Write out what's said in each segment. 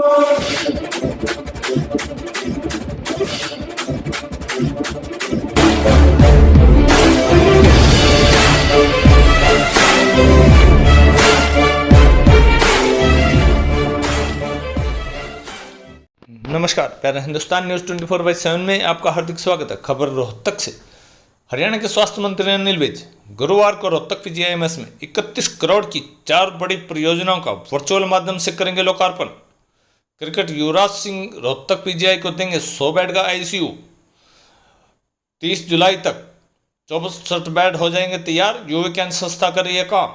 नमस्कार, प्यारा हिंदुस्तान न्यूज़ 24/7 में आपका हार्दिक स्वागत है। खबर रोहतक से। हरियाणा के स्वास्थ्य मंत्री अनिल विज गुरुवार को रोहतक पीजीआईएमएस में 31 करोड़ की 4 बड़ी परियोजनाओं का वर्चुअल माध्यम से करेंगे लोकार्पण। क्रिकेट युवराज सिंह रोहतक पीजीआई को देंगे 100 बेड का आईसीयू। 30 जुलाई तक 64 बेड हो जाएंगे तैयार। युविज्ञान संस्था कर रही है काम।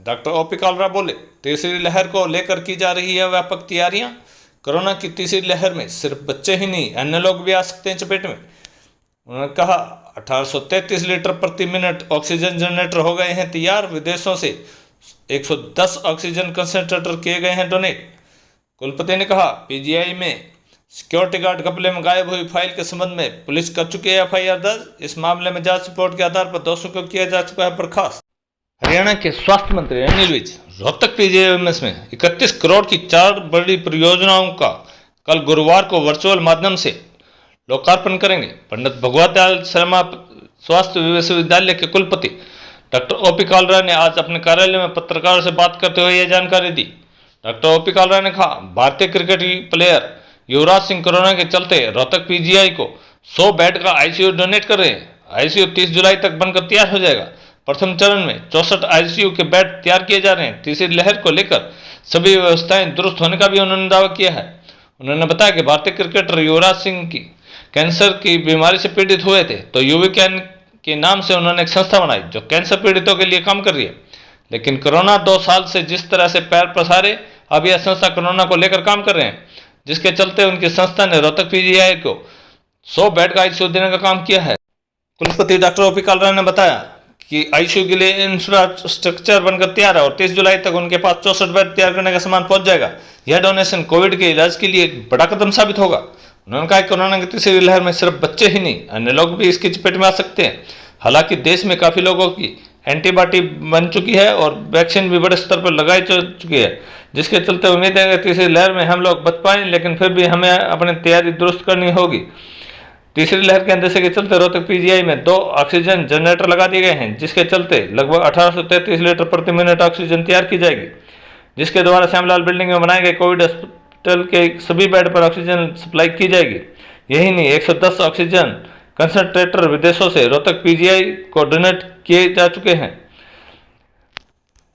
डॉक्टर ओपी कालरा बोले, तीसरी लहर को लेकर की जा रही है व्यापक तैयारियां। कोरोना की तीसरी लहर में सिर्फ बच्चे ही नहीं, अन्य लोग भी आ सकते हैं चपेट में। उन्होंने कहा 1833 लीटर प्रति मिनट ऑक्सीजन जनरेटर हो गए हैं तैयार। विदेशों से 110 ऑक्सीजन कंसंट्रेटर किए गए हैं डोनेट। कुलपति ने कहा, पीजीआई में सिक्योरिटी गार्ड घपले में गायब हुई फाइल के संबंध में पुलिस कर चुकी है एफआईआर दर्ज। इस मामले में जांच रिपोर्ट के आधार पर दोषियों को किया जा चुका है बर्खास्त। हरियाणा के स्वास्थ्य मंत्री अनिल विज रोहतक पीजीआईएमएस में 31 करोड़ की 4 बड़ी परियोजनाओं का कल गुरुवार को वर्चुअल माध्यम से लोकार्पण करेंगे। पंडित भगवत दयाल शर्मा स्वास्थ्य विश्वविद्यालय के कुलपति डॉक्टर ओपी कालरा ने आज अपने कार्यालय में पत्रकारों से बात करते हुए यह जानकारी दी। डॉक्टर ओपी कालरा ने कहा, भारतीय cricket player Yuvraj Singh corona के चलते रोहतक पीजीआई को 100 बेड का आईसीयू डोनेट कर रहे हैं। आईसीयू 30 जुलाई तक बनकर तैयार हो जाएगा। प्रथम चरण में 64 आईसीयू के बेड तैयार किए जा रहे हैं। तीसरी लहर को लेकर सभी व्यवस्थाएं दुरुस्त होने का भी उन्होंने दावा किया है। उन्होंने बताया कि भारतीय क्रिकेटर युवराज सिंह की कैंसर की बीमारी से पीड़ित हुए थे, तो युविज्ञान के नाम से उन्होंने एक संस्था बनाई जो कैंसर पीड़ितों के लिए काम कर रही है। लेकिन कोरोना 2 साल से जिस तरह से पैर पसारे, अब यह संस्था कोरोना को लेकर काम कर रहे हैं, जिसके चलते उनकी संस्था ने रोहतक पीजीआई को 100 बेड का आईसीयू देने का काम किया है। कुलपति डॉक्टर ओपी कालरा ने बताया कि आईसीयू के लिए इंफ्रास्ट्रक्चर बनकर तैयार है और 30 जुलाई तक उनके पास 64 बेड तैयार करने का सामान पहुंच जाएगा। यह डोनेशन कोविड के इलाज के लिए एक बड़ा कदम साबित होगा। उन्होंने कहा कि कोरोना की तीसरी लहर में सिर्फ बच्चे ही नहीं, अन्य लोग भी इसकी चपेट में आ सकते हैं। हालांकि देश में काफ़ी लोगों की एंटीबॉडी बन चुकी है और वैक्सीन भी बड़े स्तर पर लगाई जा चुकी है, जिसके चलते उम्मीद है कि तीसरी लहर में हम लोग बच पाएँ, लेकिन फिर भी हमें अपनी तैयारी दुरुस्त करनी होगी। तीसरी लहर के अंदेशे के चलते रोहतक पीजीआई में 2 ऑक्सीजन जनरेटर लगा दिए गए हैं, जिसके चलते लगभग 1833 लीटर प्रति मिनट ऑक्सीजन तैयार की जाएगी, जिसके द्वारा श्यामलाल बिल्डिंग में बनाए गए कोविड अस्पताल के सभी बेड पर ऑक्सीजन सप्लाई की जाएगी। यही नहीं, 110 ऑक्सीजन कंसंट्रेटर विदेशों से रोहतक पीजीआई को डोनेट किए जा चुके हैं।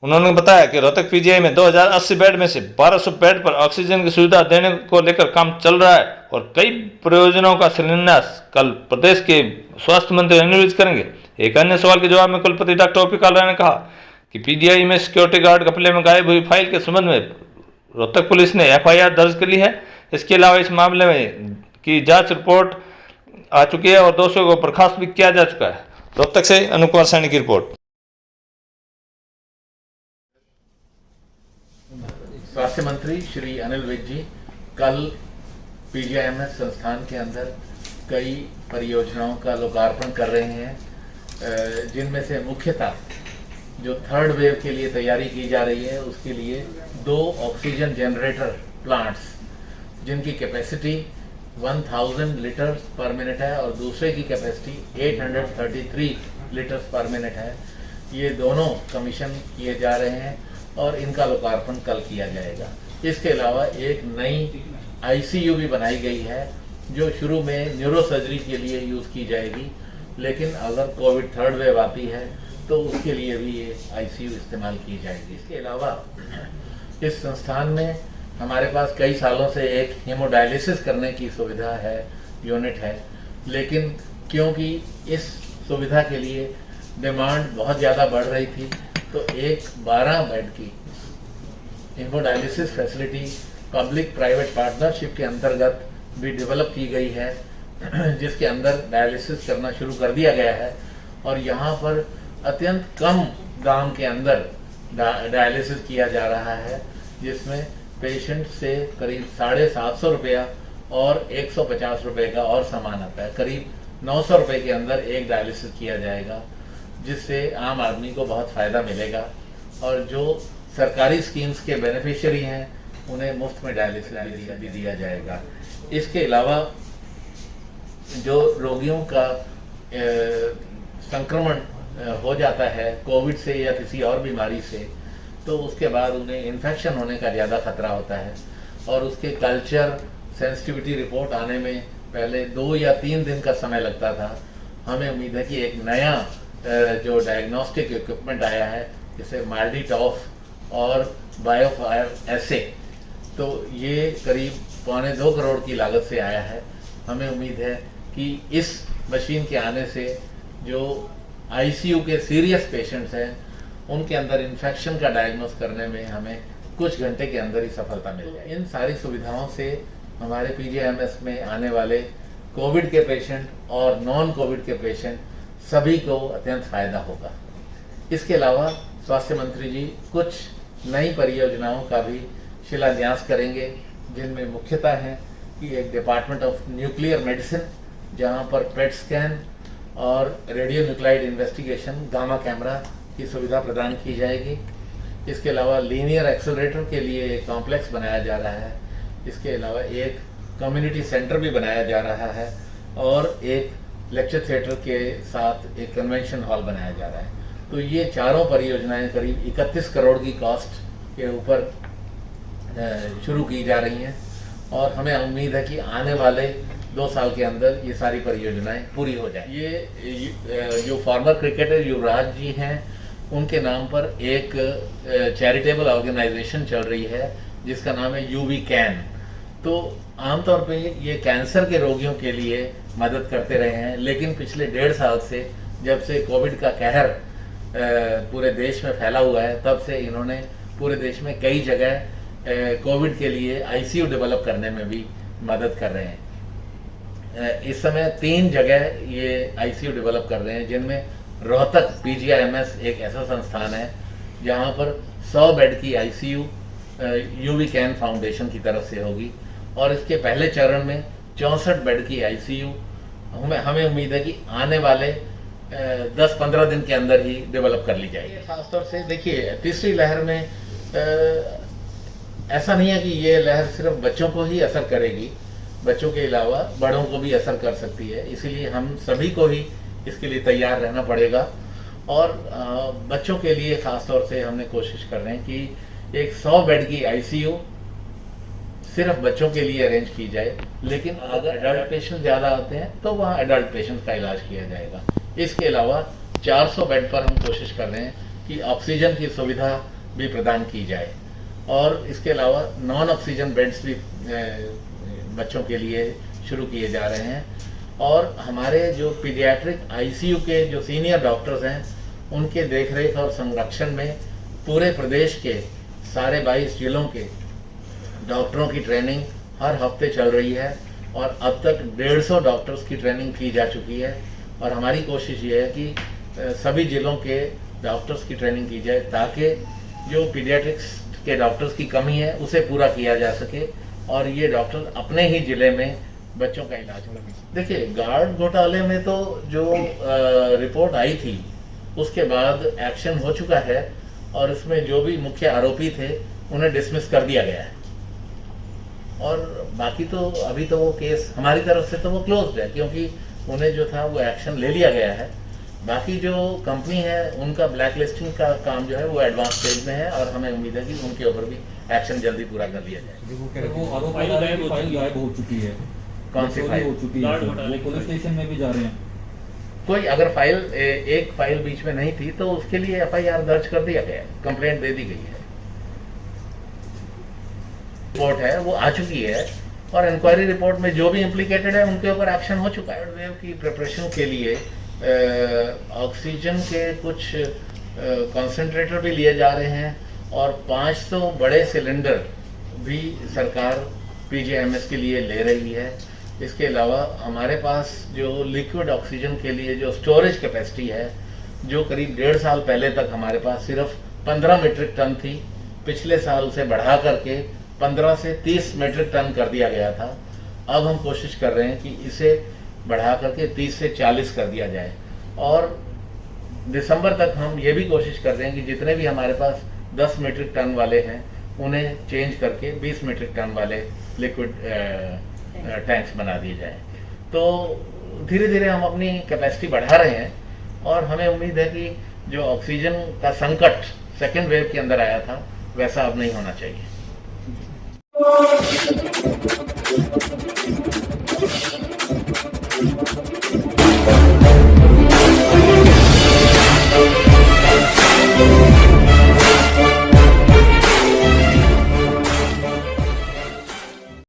उन्होंने बताया कि रोहतक पीजीआई में 2080 बेड में से 1200 बेड पर ऑक्सीजन की सुविधा देने को लेकर काम चल रहा है और कई परियोजनाओं का शिलान्यास कल प्रदेश के स्वास्थ्य मंत्री अनिल विज करेंगे। एक अन्य सवाल के जवाब में कुलपति डॉक्टर ओपी कालरा ने कहा कि पीजीआई में सिक्योरिटी गार्ड घपले में गायब हुई फाइल के संबंध में रोहतक पुलिस ने एफआईआर दर्ज कर ली है। इसके अलावा इस मामले में की जाँच रिपोर्ट आ चुकी है और दोषियों को बर्खास्त भी किया जा चुका है। रोहतक से अनुप कुमार सैनी की रिपोर्ट। स्वास्थ्य मंत्री श्री अनिल विज जी कल पीजीआईएमएस संस्थान के अंदर कई परियोजनाओं का लोकार्पण कर रहे हैं, जिनमें से मुख्यतः जो 3rd वेव के लिए तैयारी की जा रही है उसके लिए 2 ऑक्सीजन जनरेटर प्लांट्स, जिनकी कैपेसिटी 1000 लीटर पर मिनट है और दूसरे की कैपेसिटी 833 लीटर्स पर मिनट है। ये दोनों कमीशन किए जा रहे हैं और इनका लोकार्पण कल किया जाएगा। इसके अलावा एक नई आईसीयू भी बनाई गई है जो शुरू में न्यूरोसर्जरी के लिए यूज़ की जाएगी, लेकिन अगर कोविड 3rd वेव आती है तो उसके लिए भी ये आईसीयू इस्तेमाल की जाएगी। इसके अलावा इस संस्थान में हमारे पास कई सालों से एक हेमोडायलिसिस करने की सुविधा है, यूनिट है, लेकिन क्योंकि इस सुविधा के लिए डिमांड बहुत ज़्यादा बढ़ रही थी तो एक 12 बेड की hemodialysis facility public private partnership के अंतर्गत भी डेवलप की गई है, जिसके अंदर डायलिसिस करना शुरू कर दिया गया है और यहाँ पर अत्यंत कम दाम के अंदर डायलिसिस किया जा रहा है, जिसमें पेशेंट से करीब 750 रुपया और 150 रुपये का और सामान आता है। करीब 900 रुपये के अंदर एक डायलिसिस किया जाएगा, जिससे आम आदमी को बहुत फ़ायदा मिलेगा और जो सरकारी स्कीम्स के बेनिफिशियरी हैं उन्हें मुफ्त में डायलिसिस भी दिया जाएगा। इसके अलावा जो रोगियों का संक्रमण हो जाता है कोविड से या किसी और बीमारी से, तो उसके बाद उन्हें इन्फेक्शन होने का ज़्यादा खतरा होता है और उसके कल्चर सेंसिटिविटी रिपोर्ट आने में पहले 2 या 3 दिन का समय लगता था। हमें उम्मीद है कि एक नया जो डायग्नोस्टिक इक्विपमेंट आया है, जैसे माल्डीटॉफ और बायोफायर एसे, तो ये करीब 1.25 करोड़ की लागत से आया है। हमें उम्मीद है कि इस मशीन के आने से जो आईसीयू के सीरियस पेशेंट्स हैं उनके अंदर इन्फेक्शन का डायग्नोस करने में हमें कुछ घंटे के अंदर ही सफलता मिल जाए। इन सारी सुविधाओं से हमारे पीजीआईएमएस में आने वाले कोविड के पेशेंट और नॉन कोविड के पेशेंट सभी को अत्यंत फायदा होगा। इसके अलावा स्वास्थ्य मंत्री जी कुछ नई परियोजनाओं का भी शिलान्यास करेंगे, जिनमें मुख्यतः है कि एक डिपार्टमेंट ऑफ न्यूक्लियर मेडिसिन, जहां पर पेट स्कैन और radio nuclide investigation gamma camera की सुविधा प्रदान की जाएगी। इसके अलावा लीनियर एक्सेलरेटर के लिए एक कॉम्प्लेक्स बनाया जा रहा है। इसके अलावा एक कम्युनिटी सेंटर भी बनाया जा रहा है और एक लेक्चर थिएटर के साथ एक कन्वेंशन हॉल बनाया जा रहा है। तो ये चारों परियोजनाएं करीब 31 करोड़ की कॉस्ट के ऊपर शुरू की जा रही हैं और हमें उम्मीद है कि आने वाले 2 साल के अंदर ये सारी परियोजनाएं पूरी हो जाए। ये जो फॉर्मर क्रिकेटर युवराज जी हैं, उनके नाम पर एक चैरिटेबल ऑर्गेनाइजेशन चल रही है जिसका नाम है यूवी कैन। तो आमतौर पे ये कैंसर के रोगियों के लिए मदद करते रहे हैं, लेकिन पिछले 1.5 साल से जब से कोविड का कहर पूरे देश में फैला हुआ है, तब से इन्होंने पूरे देश में कई जगह कोविड के लिए आईसीयू डेवलप करने में भी मदद कर रहे हैं। इस समय 3 जगह ये आईसीयू डेवलप कर रहे हैं, जिनमें रोहतक पीजीआईएमएस एक ऐसा संस्थान है जहां पर 100 बेड की आईसीयू यूवी कैन फाउंडेशन की तरफ से होगी और इसके पहले चरण में 64 बेड की आईसीयू हमें उम्मीद है कि आने वाले 10-15 दिन के अंदर ही डेवलप कर ली जाएगी। खासतौर से देखिए, तीसरी लहर में ऐसा नहीं है कि ये लहर सिर्फ बच्चों को ही असर करेगी, बच्चों के अलावा बड़ों को भी असर कर सकती है। इसीलिए हम सभी को ही इसके लिए तैयार रहना पड़ेगा और बच्चों के लिए खासतौर से हमने कोशिश कर रहे हैं कि एक 100 बेड की आईसीयू सिर्फ बच्चों के लिए अरेंज की जाए, लेकिन अगर एडल्ट पेशेंट ज़्यादा आते हैं तो वहाँ एडल्ट पेशेंट का इलाज किया जाएगा। इसके अलावा 400 बेड पर हम कोशिश कर रहे हैं कि ऑक्सीजन की सुविधा भी प्रदान की जाए और इसके अलावा नॉन ऑक्सीजन बेड्स भी बच्चों के लिए शुरू किए जा रहे हैं। और हमारे जो पीडियाट्रिक आईसीयू के जो सीनियर डॉक्टर्स हैं, उनके देखरेख और संरक्षण में पूरे प्रदेश के सारे 22 जिलों के डॉक्टरों की ट्रेनिंग हर हफ्ते चल रही है और अब तक 150 डॉक्टर्स की ट्रेनिंग की जा चुकी है। और हमारी कोशिश ये है कि सभी जिलों के डॉक्टर्स की ट्रेनिंग की जाए ताकि जो पीडियाट्रिक्स के डॉक्टर्स की कमी है उसे पूरा किया जा सके और ये डॉक्टर अपने ही जिले में बच्चों का इलाज करें। देखिए, गार्ड घोटाले में तो जो रिपोर्ट आई थी उसके बाद एक्शन हो चुका है और इसमें जो भी मुख्य आरोपी थे उन्हें डिसमिस कर दिया गया है और बाकी तो अभी तो वो केस हमारी तरफ से तो वो क्लोज्ड है, क्योंकि उन्हें जो था वो एक्शन ले लिया गया है। बाकी जो कंपनी है उनका ब्लैक लिस्टिंग का काम जो है वो एडवांस स्टेज में है और हमें उम्मीद है कि उनके ऊपर भी एक्शन जल्दी पूरा कर लिया जाए। वो फाइल गायब हो चुकी है। कौन सी फाइल हो चुकी है? वो पुलिस स्टेशन में भी जा रहे हैं। कोई अगर फाइल एक फाइल बीच में नहीं थी तो उसके लिए एफआईआर दर्ज कर दिया गया, कंप्लेंट दे दी गई है, रिपोर्ट है वो आ चुकी है और इंक्वायरी रिपोर्ट में जो भी इम्प्लीकेटेड है उनके ऊपर एक्शन हो चुका है। वेव की प्रिपरेशन के लिए ऑक्सीजन के कुछ कंसंट्रेटर भी लिए जा रहे हैं और 500 बड़े सिलेंडर भी सरकार पीजीआईएमएस के लिए ले रही है। इसके अलावा हमारे पास जो लिक्विड ऑक्सीजन के लिए जो स्टोरेज कैपेसिटी है, जो करीब 1.5 साल पहले तक हमारे पास सिर्फ 15 मीट्रिक टन थी, पिछले साल उसे बढ़ा करके 15 से 30 मीट्रिक टन कर दिया गया था। अब हम कोशिश कर रहे हैं कि इसे बढ़ा करके 30 से 40 कर दिया जाए और दिसंबर तक हम ये भी कोशिश कर रहे हैं कि जितने भी हमारे पास 10 मीट्रिक टन वाले हैं उन्हें चेंज करके 20 मीट्रिक टन वाले लिक्विड टैंक्स बना दिए जाएं। तो धीरे धीरे हम अपनी कैपेसिटी बढ़ा रहे हैं और हमें उम्मीद है कि जो ऑक्सीजन का संकट सेकेंड वेव के अंदर आया था वैसा अब नहीं होना चाहिए।